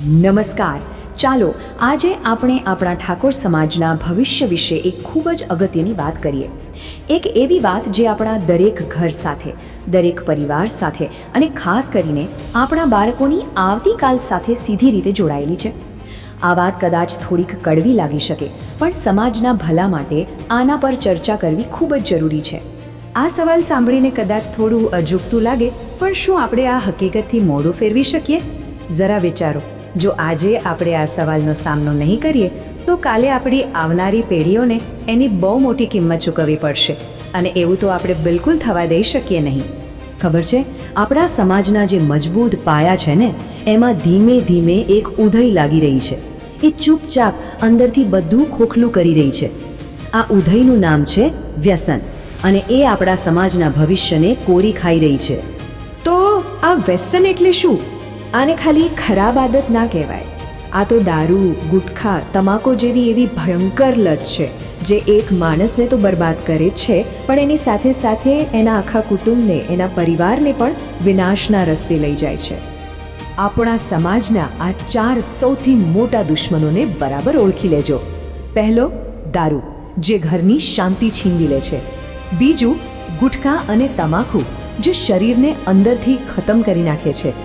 નમસ્કાર. ચાલો આજે આપણે આપણા ઠાકોર સમાજના ભવિષ્ય વિશે એક ખૂબ જ અગત્યની વાત કરીએ. એક એવી વાત જે આપણા દરેક ઘર સાથે, દરેક પરિવાર સાથે અને ખાસ કરીને આપણા બાળકોની આવતીકાલ સાથે સીધી રીતે જોડાયેલી છે. આ વાત કદાચ થોડીક કડવી લાગી શકે, પણ સમાજના ભલા માટે આના પર ચર્ચા કરવી ખૂબ જ જરૂરી છે. આ સવાલ સાંભળીને કદાચ થોડું અજુગતું લાગે, પણ શું આપણે આ હકીકતથી મોઢું ફેરવી શકીએ? જરા વિચારો, જો આજે આપણે આ સવાલનો સામનો નહીં કરીએ તો કાલે આપણી આવનારી પેઢીઓને એની બહુ મોટી કિંમત ચૂકવવી પડશે, અને એવું તો આપણે બિલકુલ થવા દઈ શકીએ નહીં. ખબર છે, આપણા સમાજના જે મજબૂત પાયા છે ને, એમાં ધીમે ધીમે એક ઉધઈ લાગી રહી છે. એ ચૂપચાપ અંદરથી બધું ખોખલું કરી રહી છે. આ ઉધઈનું નામ છે વ્યસન, અને એ આપણા સમાજના ભવિષ્યને કોરી ખાઈ રહી છે. તો આ વ્યસન એટલે શું? આને ખાલી ખરાબ આદત ના કહેવાય. આ તો દારૂ, ગુટખા, તમાકુ જેવી એવી ભયંકર લત છે જે એક માણસને તો બરબાદ કરે જ છે, પણ એની સાથે સાથે એના આખા કુટુંબને, એના પરિવારને પણ વિનાશના રસ્તે લઈ જાય છે. આપણા સમાજના આ 4 સૌથી મોટા દુશ્મનોને બરાબર ઓળખી લેજો. પહેલો, દારૂ, જે ઘરની શાંતિ છીનવી લે છે. બીજું, ગુટખા અને તમાકુ, જે શરીરને અંદરથી ખતમ કરી નાખે છે.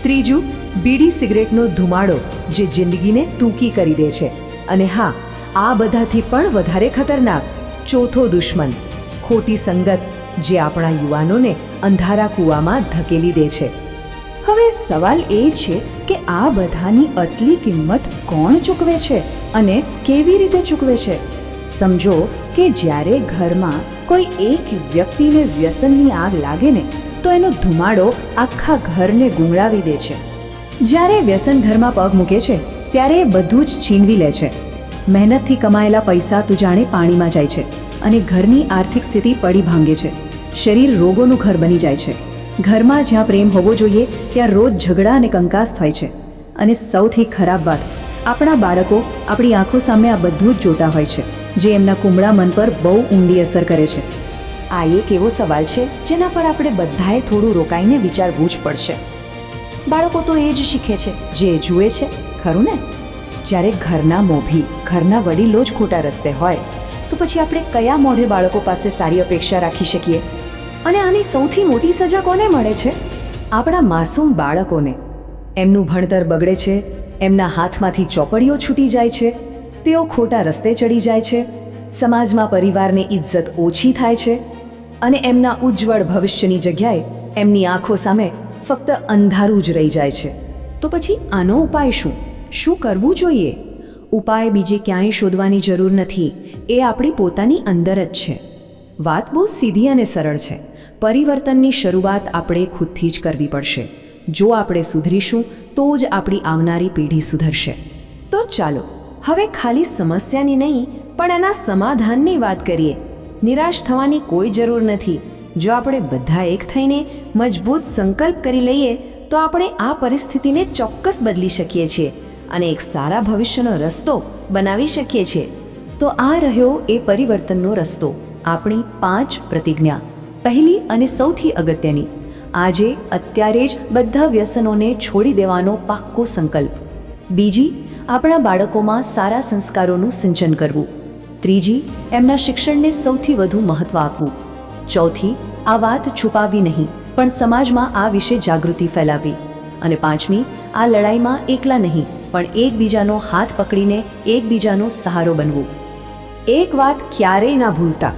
ત્રીજું, બીડી સિગરેટનો ધુમાડો, જે જિંદગીને તૂકી કરી દે છે. અને હા, આ બધાથી પણ વધારે ખતરનાક, ચોથો દુશ્મન, ખોટી સંગત, જે આપણા યુવાનોને અંધારા કૂવામાં ધકેલી દે છે. હવે સવાલ એ છે કે આ બધાની અસલી કિંમત કોણ ચૂકવે છે અને કેવી રીતે ચૂકવે છે? સમજો કે જ્યારે ઘરમાં કોઈ એક વ્યક્તિને વ્યસનની આગ લાગે ને, તો એનો ધુમાડો આખા ઘરને ગુંગળાવી દે છે. જ્યારે વ્યસન ઘરમાં પગ મૂકે છે ત્યારે એ બધું જ છીનવી લે છે. મહેનતથી કમાયેલા પૈસા તું જાણે પાણીમાં જાય છે, અને ઘરની આર્થિક સ્થિતિ પડી ભાંગે છે. શરીર રોગોનું ઘર બની જાય છે. ઘરમાં જ્યાં પ્રેમ હોવો જોઈએ ત્યાં રોજ ઝઘડા અને કંકાસ થાય છે. અને સૌથી ખરાબ વાત, આપણા બાળકો આપણી આંખો સામે આ બધું જ જોતા હોય છે, જે એમના કુમળા મન પર બહુ ઊંડી અસર કરે છે. આ એક એવો સવાલ છે જેના પર આપણે બધાએ થોડું રોકાઈને વિચારવું જ પડશે. બાળકો તો એ જ શીખે છે જે જુએ છે, ખરું ને? જ્યારે ઘરના મોભી, ઘરના વડીલો જ ખોટા રસ્તે હોય, તો પછી આપણે કયા મોઢે બાળકો પાસે સારી અપેક્ષા રાખી શકીએ? અને આની સૌથી મોટી સજા કોને મળે છે? આપણા માસૂમ બાળકોને. એમનું ભણતર બગડે છે, એમના હાથમાંથી ચોપડીઓ છૂટી જાય છે, તેઓ ખોટા રસ્તે ચડી જાય છે, સમાજમાં પરિવારની ઇજ્જત ઓછી થાય છે, અને એમના ઉજ્જવળ ભવિષ્યની જગ્યાએ એમની આંખો સામે ફક્ત અંધારું જ રહી જાય છે. તો પછી આનો ઉપાય શું? શું કરવું જોઈએ? ઉપાય બીજે ક્યાંય શોધવાની જરૂર નથી, એ આપણી પોતાની અંદર જ છે. વાત બહુ સીધી અને સરળ છે. પરિવર્તનની શરૂઆત આપણે ખુદથી જ કરવી પડશે. જો આપણે સુધરીશું તો જ આપણી આવનારી પેઢી સુધરશે. તો ચાલો હવે ખાલી સમસ્યાની નહીં, પણ એના સમાધાનની વાત કરીએ. નિરાશ થવાની કોઈ જરૂર નથી. જો આપણે બધા એક થઈને મજબૂત સંકલ્પ કરી લઈએ તો આપણે આ પરિસ્થિતિને ચોક્કસ બદલી શકીએ છીએ અને એક સારા ભવિષ્યનો રસ્તો બનાવી શકીએ છીએ. તો આ રહ્યો એ પરિવર્તનનો રસ્તો, આપણી 5 પ્રતિજ્ઞા. પહેલી અને સૌથી અગત્યની, આજે અત્યારે જ બધા વ્યસનોને છોડી દેવાનો પાક્કો સંકલ્પ. બીજી, આપણા બાળકોમાં સારા સંસ્કારોનું સિંચન કરવું. ત્રીજી, એમના શિક્ષણને સૌથી વધુ મહત્ત્વ આપવું. ચોથી, આ વાત છુપાવવી નહીં, પણ સમાજમાં આ વિશે જાગૃતિ ફેલાવવી. અને પાંચમી, આ લડાઈમાં એકલા નહીં, પણ એકબીજાનો હાથ પકડીને એકબીજાનો સહારો બનવું. એક વાત ક્યારેય ના ભૂલતા,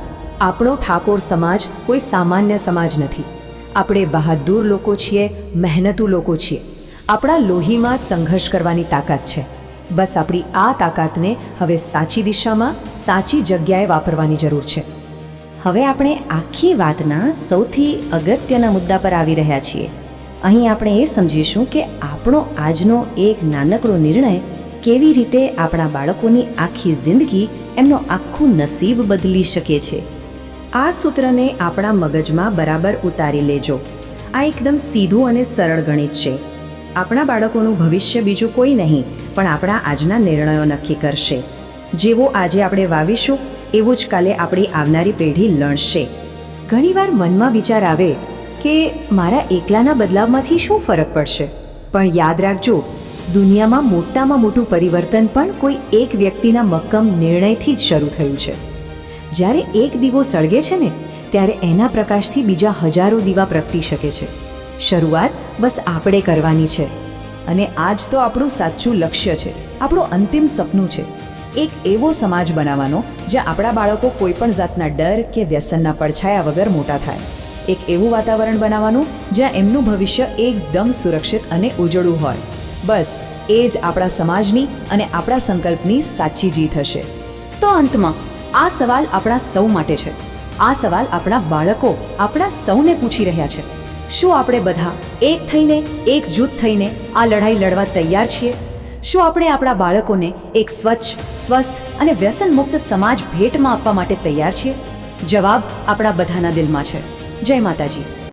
આપણો ઠાકોર સમાજ કોઈ સામાન્ય સમાજ નથી. આપણે બહાદુર લોકો છીએ, મહેનતુ લોકો છીએ. આપણા લોહીમાં જ સંઘર્ષ કરવાની તાકાત છે. બસ આપણી આ તાકાતને હવે સાચી દિશામાં, સાચી જગ્યાએ વાપરવાની જરૂર છે. હવે આપણે આખી વાતના સૌથી અગત્યના મુદ્દા પર આવી રહ્યા છીએ. અહીં આપણે એ સમજીશું કે આપણો આજનો એક નાનકડો નિર્ણય કેવી રીતે આપણા બાળકોની આખી જિંદગી, એમનો આખું નસીબ બદલી શકે છે. આ સૂત્રને આપણા મગજમાં બરાબર ઉતારી લેજો. આ એકદમ સીધું અને સરળ ગણિત છે. આપણા બાળકોનું ભવિષ્ય બીજું કોઈ નહીં, પણ આપણા આજના નિર્ણયો નક્કી કરશે. જેવો આજે આપણે વાવીશું એવું જ કાલે આપણી આવનારી પેઢી લણશે. ઘણીવાર મનમાં વિચાર આવે કે મારા એકલાના બદલાવમાંથી શું ફરક પડશે? પણ યાદ રાખજો, દુનિયામાં મોટામાં મોટું પરિવર્તન પણ કોઈ એક વ્યક્તિના મક્કમ નિર્ણયથી જ શરૂ થયું છે. જ્યારે એક દીવો સળગે છે ને ત્યારે એના પ્રકાશથી બીજા હજારો દીવા પ્રગટી શકે છે. શરૂઆત બસ આપણે કરવાની છે. અને આ જ તો આપણું સાચું લક્ષ્ય છે, આપણું અંતિમ સપનું છે. એક એવો સમાજ બનાવવાનો જ્યાં આપણા બાળકો કોઈ પણ જાતના ડર કે વ્યસનના પડછાયા વગર મોટા થાય. એક એવું વાતાવરણ બનાવવાનું જ્યાં એમનું ભવિષ્ય એકદમ સુરક્ષિત અને ઉજળું હોય. બસ એ જ આપણા સમાજની અને આપણા સંકલ્પની સાચી જીત હશે. તો અંતમાં આ સવાલ આપણા સૌ માટે છે. આ સવાલ આપણા બાળકો આપણા સૌને પૂછી રહ્યા છે. શું આપણે બધા એક થઈને, એક જૂથ થઈને આ લડાઈ લડવા તૈયાર છીએ? શું આપણે આપણા બાળકોને એક સ્વચ્છ, સ્વસ્થ અને વ્યસન મુક્ત સમાજ ભેટમાં આપવા માટે તૈયાર છીએ? જવાબ આપણા બધાના દિલમાં છે. જય માતાજી.